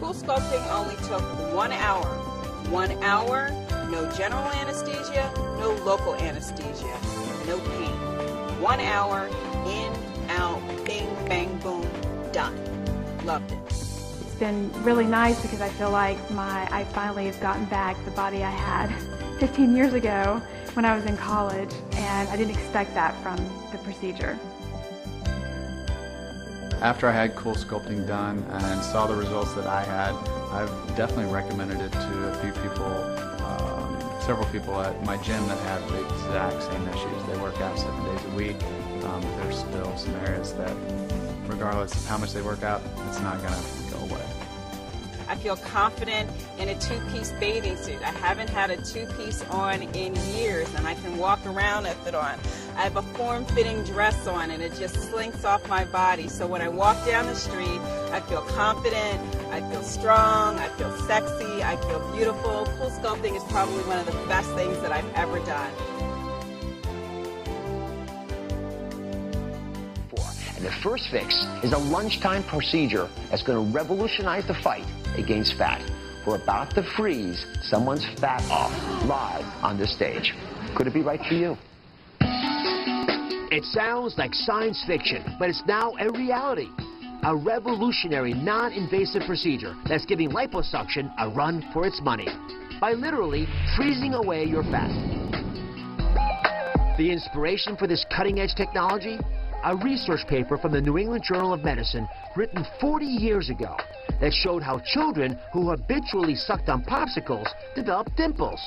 cool sculpting only took 1 hour. 1 hour, no general anesthesia, no local anesthesia, no pain. 1 hour, in, out, bing, bang, boom, done. Loved it. It's been really nice because I feel like I finally have gotten back the body I had 15 years ago when I was in college, and I didn't expect that from the procedure. After I had cool sculpting done and saw the results that I had, I've definitely recommended it to a few people, several people at my gym that have the exact same issues. They work out 7 days a week. There's still some areas that, regardless of how much they work out, it's not going to go away. I feel confident in a two-piece bathing suit. I haven't had a two-piece on in years, and I can walk around with it on. I have a form-fitting dress on, and it just slinks off my body. So when I walk down the street, I feel confident, I feel strong, I feel sexy, I feel beautiful. Cool sculpting is probably one of the best things that I've ever done. And the first fix is a lunchtime procedure that's going to revolutionize the fight against fat. We're about to freeze someone's fat off live on this stage. Could it be right for you? It sounds like science fiction, but it's now a reality. A revolutionary, non-invasive procedure that's giving liposuction a run for its money by literally freezing away your fat. The inspiration for this cutting-edge technology? A research paper from the New England Journal of Medicine written 40 years ago that showed how children who habitually sucked on popsicles developed dimples.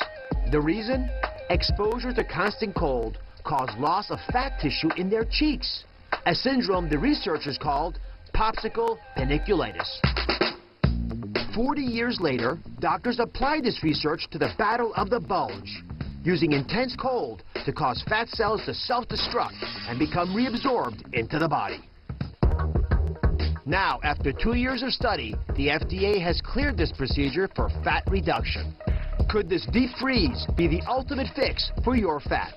The reason? Exposure to constant cold caused loss of fat tissue in their cheeks, a syndrome the researchers called popsicle paniculitis. 40 years later, doctors applied this research to the battle of the bulge, using intense cold to cause fat cells to self-destruct and become reabsorbed into the body. Now, after 2 years of study, the FDA has cleared this procedure for fat reduction. Could this deep freeze be the ultimate fix for your fat?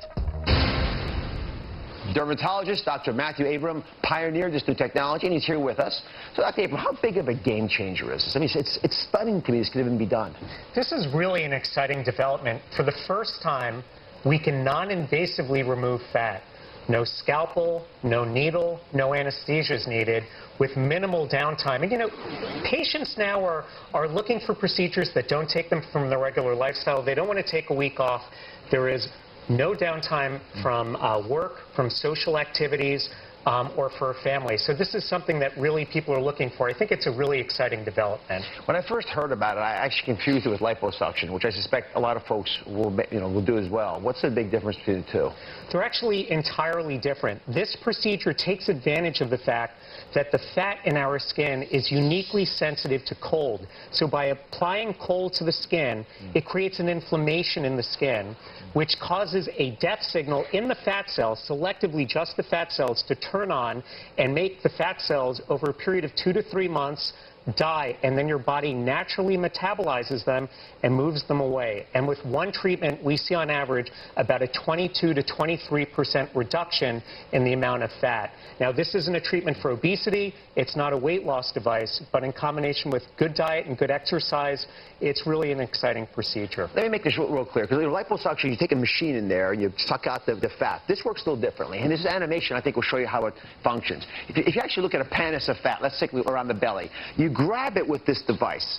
Dermatologist Dr. Matthew Abram pioneered this new technology, and he's here with us. So, Dr. Abram, how big of a game changer is this? I mean, it's stunning to me this could even be done. This is really an exciting development. For the first time, we can non-invasively remove fat. No scalpel, no needle, no anesthesia is needed, with minimal downtime. And you know, patients now are looking for procedures that don't take them from their regular lifestyle. They don't want to take a week off. There is no downtime from work, from social activities, or for a family. So this is something that really people are looking for. I think it's a really exciting development. When I first heard about it, I actually confused it with liposuction, which I suspect a lot of folks will do as well. What's the big difference between the two? They're actually entirely different. This procedure takes advantage of the fact that the fat in our skin is uniquely sensitive to cold. So by applying cold to the skin, it creates an inflammation in the skin, which causes a death signal in the fat cells, selectively just the fat cells, to turn on and make the fat cells over a period of 2 to 3 months die, and then your body naturally metabolizes them and moves them away. And with one treatment, we see on average about a 22 to 23% reduction in the amount of fat. Now, this isn't a treatment for obesity. It's not a weight loss device, but in combination with good diet and good exercise, it's really an exciting procedure. Let me make this real clear, because liposuction, you take a machine in there and you suck out the fat. This works a little differently, and this animation, I think, will show you how it functions. If you actually look at a panis of fat, let's say around the belly, you grab it with this device.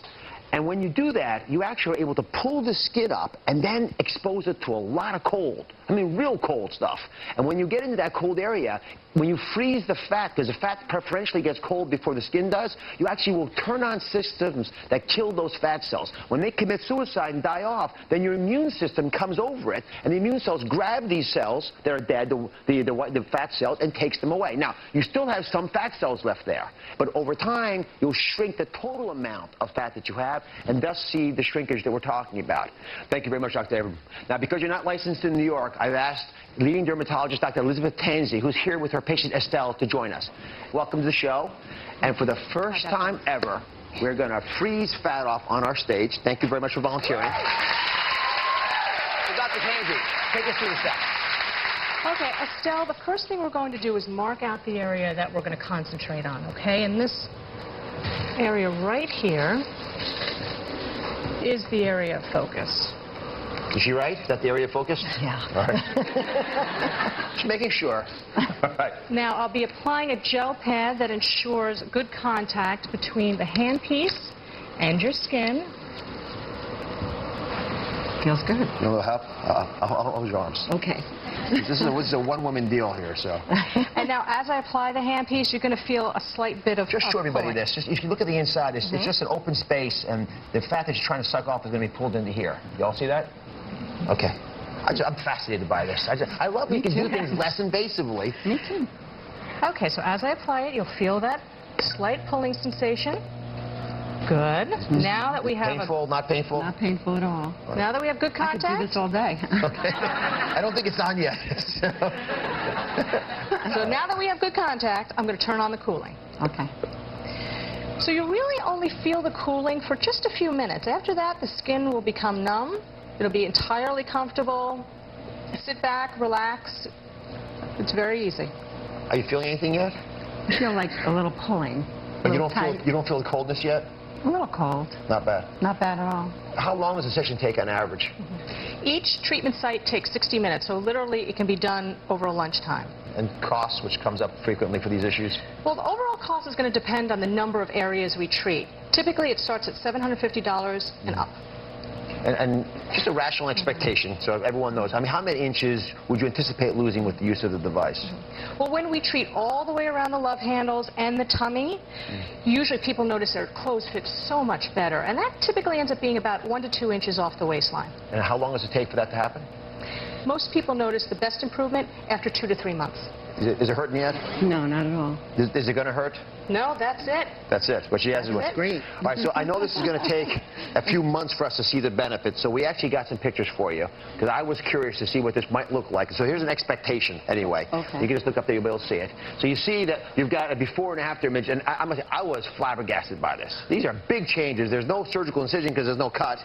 And when you do that, you actually are able to pull the skin up and then expose it to a lot of cold. I mean, real cold stuff. And when you get into that cold area, when you freeze the fat, because the fat preferentially gets cold before the skin does, you actually will turn on systems that kill those fat cells. When they commit suicide and die off, then your immune system comes over it, and the immune cells grab these cells that are dead, the fat cells, and takes them away. Now, you still have some fat cells left there, but over time, you'll shrink the total amount of fat that you have, and thus see the shrinkage that we're talking about. Thank you very much, Dr. Abram. Now, because you're not licensed in New York, I've asked leading dermatologist Dr. Elizabeth Tansey, who's here with her patient Estelle, to join us. Welcome to the show. And for the first time ever, we're going to freeze fat off on our stage. Thank you very much for volunteering. So, Dr. Tansey, take us through the steps. Okay, Estelle, the first thing we're going to do is mark out the area that we're going to concentrate on, okay? And this area right here is the area of focus. Is she right? Is that the area of focus? Yeah. All right. Just making sure. All right. Now, I'll be applying a gel pad that ensures good contact between the handpiece and your skin. Feels good. You want a little help? I'll hold your arms. Okay. This is a one-woman deal here, so. And now, as I apply the handpiece, you're going to feel a slight bit of Just show everybody pulling. this. If you look at the inside, it's just an open space, and the fat that you're trying to suck off is going to be pulled into here. You all see that? Okay. I'm fascinated by this. I love when you can do things less invasively. Me too. Okay, so as I apply it, you'll feel that slight pulling sensation. Good. Now that we have Painful, not painful? Not painful at all. now that we have good I could do contact, this all day. Okay. I don't think it's on yet. so now that we have good contact, I'm going to turn on the cooling. Okay. So you really only feel the cooling for just a few minutes. After that, the skin will become numb. It'll be entirely comfortable. Sit back, relax. It's very easy. Are you feeling anything yet? I feel like a little pulling. But you don't feel the coldness yet? A little cold. Not bad. Not bad at all. How long does a session take on average? Each treatment site takes 60 minutes, so literally it can be done over a lunchtime. And cost, which comes up frequently for these issues? Well, the overall cost is going to depend on the number of areas we treat. Typically, it starts at $750 and up. And just a rational expectation, so everyone knows. I mean, how many inches would you anticipate losing with the use of the device? Well, when we treat all the way around the love handles and the tummy, usually people notice their clothes fit so much better. And that typically ends up being about 1 to 2 inches off the waistline. And how long does it take for that to happen? Most people notice the best improvement after 2 to 3 months. Is it hurting yet? No, not at all. Is it going to hurt? No, that's it. That's it. What she has is That's it. Great. All right, so I know this is going to take a few months for us to see the benefits, so we actually got some pictures for you, because I was curious to see what this might look like. So here's an expectation, anyway. Okay. You can just look up there, you'll be able to see it. So you see that you've got a before and after image, and I must say, I was flabbergasted by this. These are big changes. There's no surgical incision because there's no cut.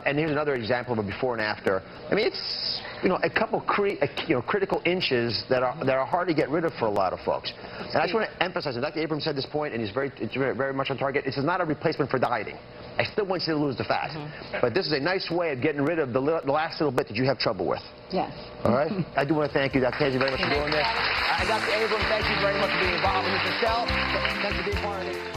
And here's another example of a before and after. I mean, it's, you know, a couple critical inches that are hard to get rid of for a lot of folks. And I just want to emphasize, and Dr. Abrams said this point, and it's very much on target. This is not a replacement for dieting. I still want you to lose the fat. But this is a nice way of getting rid of the last little bit that you have trouble with. Yes. All right? I do want to thank you, Dr. Casey, very much for doing this. Dr. Abrams, thank you very much for being involved in this. Michelle, thanks for being part of it.